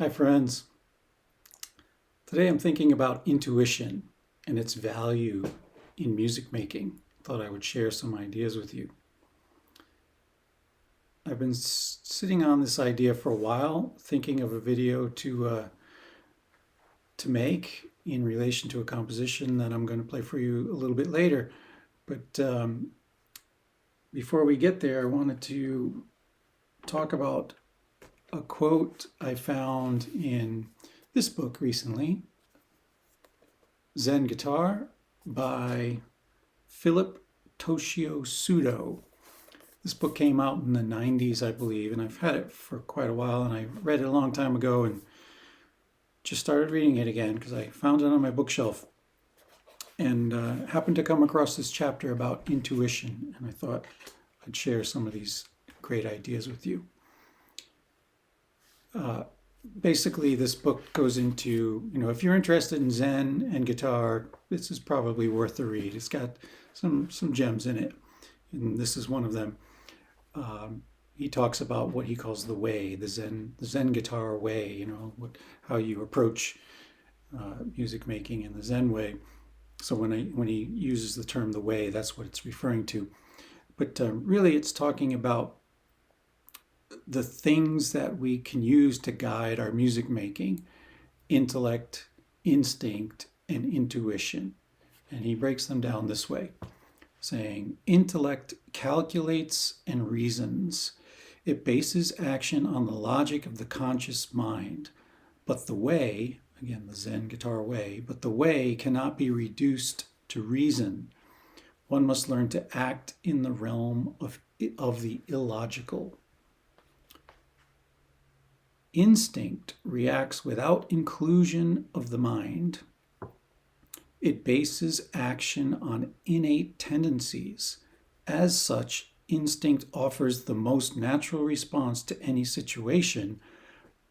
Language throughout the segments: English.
Hi, friends. Today I'm thinking about intuition and its value in music making. Thought I would share some ideas with you. I've been sitting on this idea for a while, thinking of a video to make in relation to a composition that I'm going to play for you a little bit later. But before we get there, I wanted to talk about a quote I found in this book recently, Zen Guitar by Philip Toshio Sudo. This book came out in the 90s, I believe, and I've had it for quite a while, and I read it a long time ago and just started reading it again because I found it on my bookshelf and happened to come across this chapter about intuition, and I thought I'd share some of these great ideas with you. Basically, this book goes into, if you're interested in Zen and guitar, this is probably worth the read. It's got some gems in it, and this is one of them. He talks about what he calls the way, the Zen guitar way, how you approach music making in the Zen way. So when he uses the term the way, that's what it's referring to. But really, it's talking about the things that we can use to guide our music making: intellect, instinct, and intuition. And he breaks them down this way, saying, intellect calculates and reasons. It bases action on the logic of the conscious mind. But the way, again, the Zen guitar way, but the way cannot be reduced to reason. One must learn to act in the realm of the illogical. Instinct reacts without inclusion of the mind. It bases action on innate tendencies. As such, instinct offers the most natural response to any situation,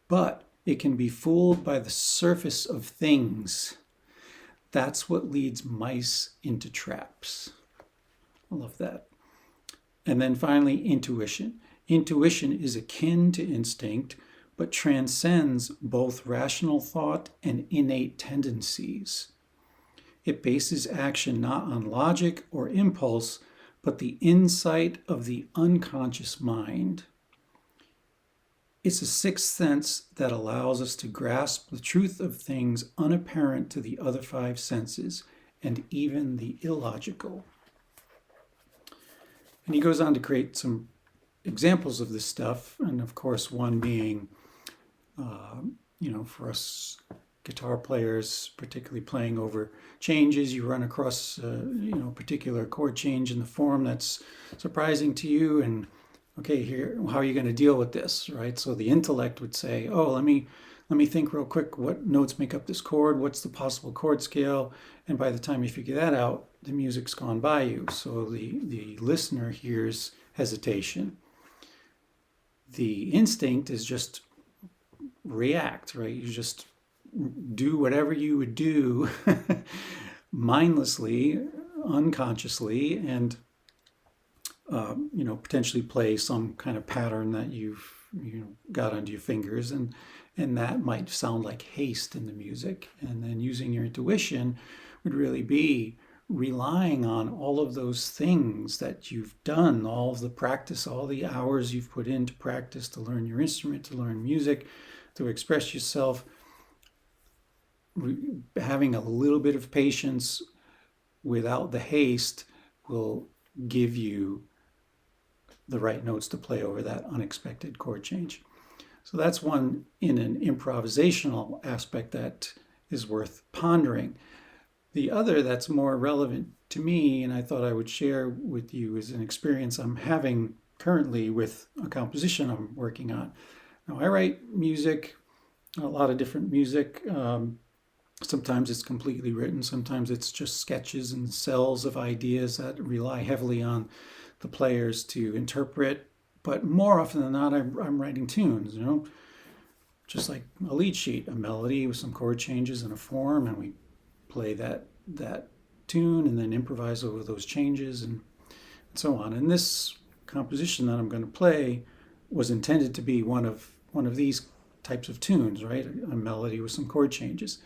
but it can be fooled by the surface of things. That's what leads mice into traps. I love that. And then finally, intuition. Intuition is akin to instinct, but transcends both rational thought and innate tendencies. It bases action not on logic or impulse, but the insight of the unconscious mind. It's a sixth sense that allows us to grasp the truth of things unapparent to the other five senses and even the illogical. And he goes on to create some examples of this stuff, and of course one being for us guitar players, particularly playing over changes, you run across a particular chord change in the form that's surprising to you, and okay, here, how are you going to deal with this, right? So the intellect would say, oh, let me think real quick, what notes make up this chord, what's the possible chord scale, and by the time you figure that out, the music's gone by you. So the listener hears hesitation. The instinct is just react, right? You just do whatever you would do mindlessly, unconsciously, and potentially play some kind of pattern that you've got under your fingers, and that might sound like haste in the music. And then using your intuition would really be relying on all of those things that you've done, all of the practice, all the hours you've put into practice to learn your instrument, to learn music, to express yourself. Having a little bit of patience without the haste will give you the right notes to play over that unexpected chord change. So that's one in an improvisational aspect that is worth pondering. The other that's more relevant to me, and I thought I would share with you, is an experience I'm having currently with a composition I'm working on. Now, I write music, a lot of different music. Sometimes it's completely written. Sometimes it's just sketches and cells of ideas that rely heavily on the players to interpret. But more often than not, I'm writing tunes, just like a lead sheet, a melody with some chord changes and a form, and we play that tune and then improvise over those changes and so on. And this composition that I'm going to play was intended to be one of these types of tunes, right? A melody with some chord changes.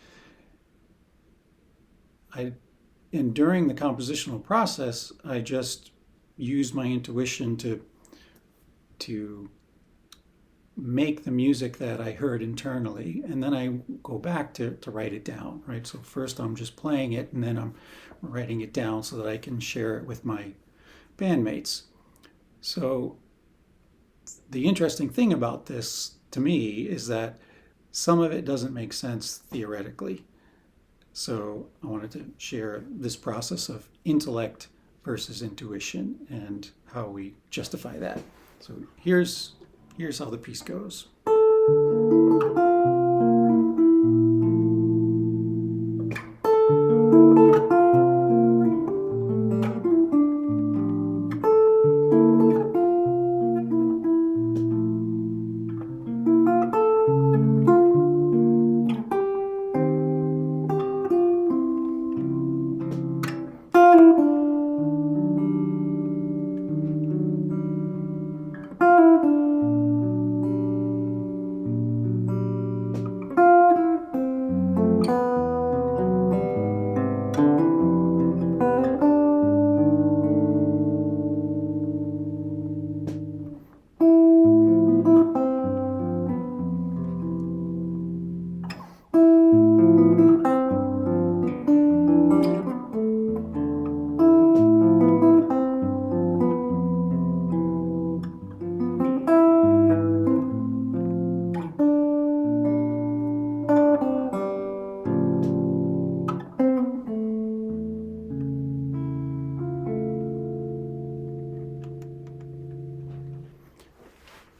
And during the compositional process, I just used my intuition to make the music that I heard internally, and then I go back to write it down, right? So first I'm just playing it, and then I'm writing it down so that I can share it with my bandmates. So the interesting thing about this to me is that some of it doesn't make sense theoretically. So I wanted to share this process of intellect versus intuition and how we justify that. So here's how the piece goes.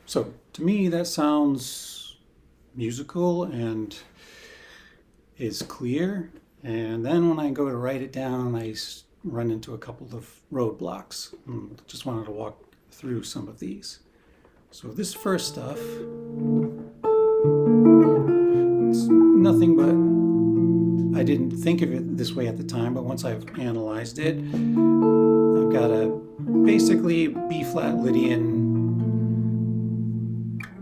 So to me, that sounds musical and is clear. And then when I go to write it down, I run into a couple of roadblocks. Just wanted to walk through some of these. So this first stuff, it's nothing but, I didn't think of it this way at the time, but once I've analyzed it, I've got a basically B-flat Lydian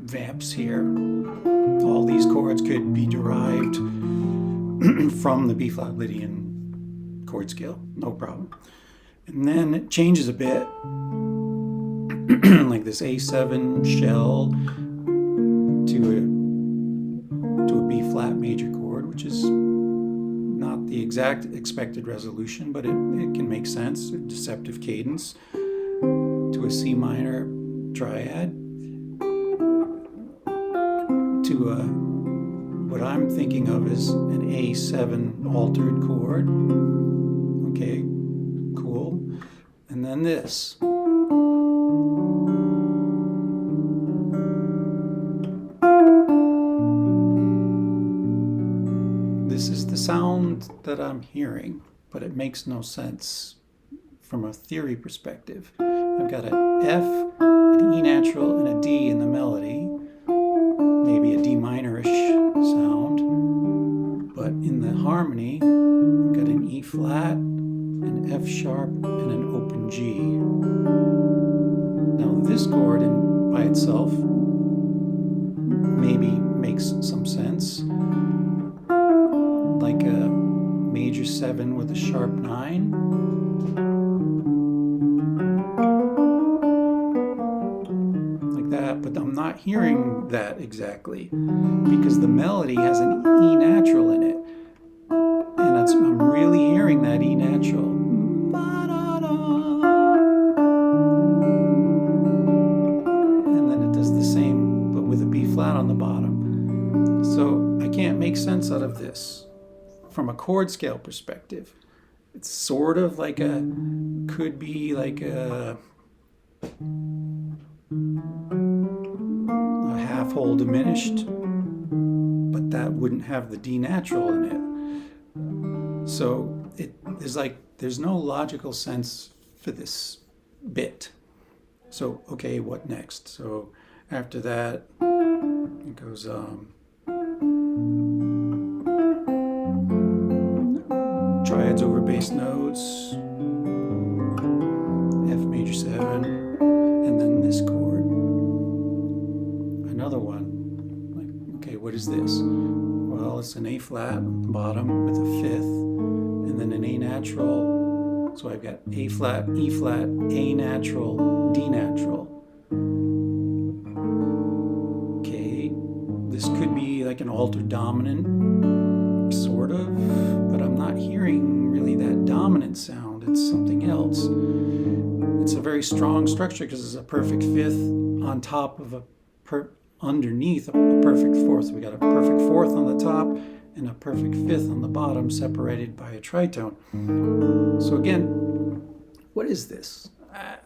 vamps here. All these chords could be derived from the B-flat Lydian chord scale, no problem. And then it changes a bit, like this A7 shell to a B-flat major chord, which is not the exact expected resolution, but it can make sense. A deceptive cadence to a C minor triad to what I'm thinking of as an A7 altered chord. Okay, cool. And then this. This is the sound that I'm hearing, but it makes no sense from a theory perspective. I've got an F, an E natural, and a D in the melody. Maybe a D minor-ish sound, but in the harmony, I've got an E flat, an F sharp, and an open G. Now this chord by itself maybe makes some sense, like a major 7 with a sharp 9. But I'm not hearing that exactly because the melody has an E natural in it, and I'm really hearing that E natural. And then it does the same, but with a B flat on the bottom. So I can't make sense out of this from a chord scale perspective. It's sort of like could be like a half whole diminished, but that wouldn't have the D natural in it. So there's no logical sense for this bit. So okay, what next? So after that it goes triads over bass notes, F major 7, and then this chord. Another one, like, okay, is this? Well, it's an A flat on the bottom with a fifth, and then an A natural. So I've got A flat, E flat, A natural, D natural. Okay, this could be like an altered dominant, sort of, but I'm not hearing really that dominant sound. It's something else. It's a very strong structure because it's a perfect fifth on top of underneath a perfect fourth. We got a perfect fourth on the top and a perfect fifth on the bottom, separated by a tritone. So again, what is this? I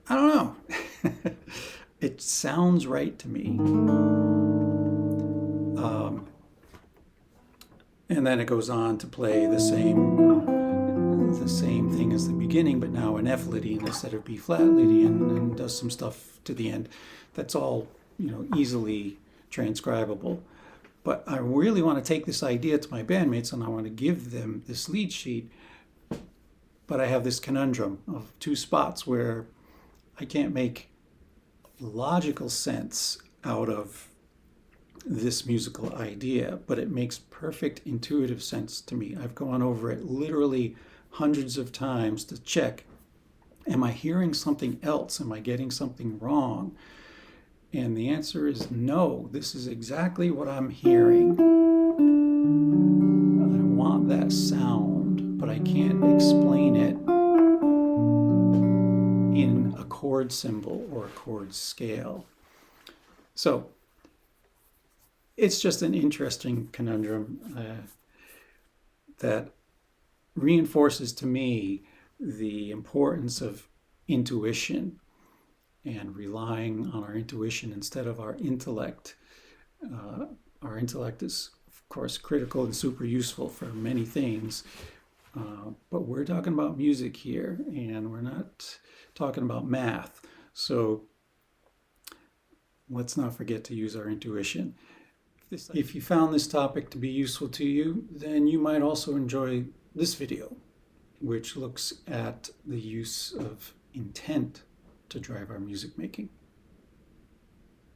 don't know. It sounds right to me. And then it goes on to play the same thing as the beginning, but now in F Lydian instead of B flat Lydian, and does some stuff to the end. That's all, easily transcribable. But I really want to take this idea to my bandmates, and I want to give them this lead sheet. But I have this conundrum of two spots where I can't make logical sense out of this musical idea, but it makes perfect intuitive sense to me. I've gone over it literally hundreds of times to check, am I hearing something else? Am I getting something wrong? And the answer is no. This is exactly what I'm hearing. I want that sound, but I can't explain it in a chord symbol or a chord scale. So it's just an interesting conundrum that reinforces to me the importance of intuition and relying on our intuition instead of our intellect. Our intellect is, of course, critical and super useful for many things, but we're talking about music here, and we're not talking about math. So let's not forget to use our intuition. If you found this topic to be useful to you, then you might also enjoy this video, which looks at the use of intent to drive our music making.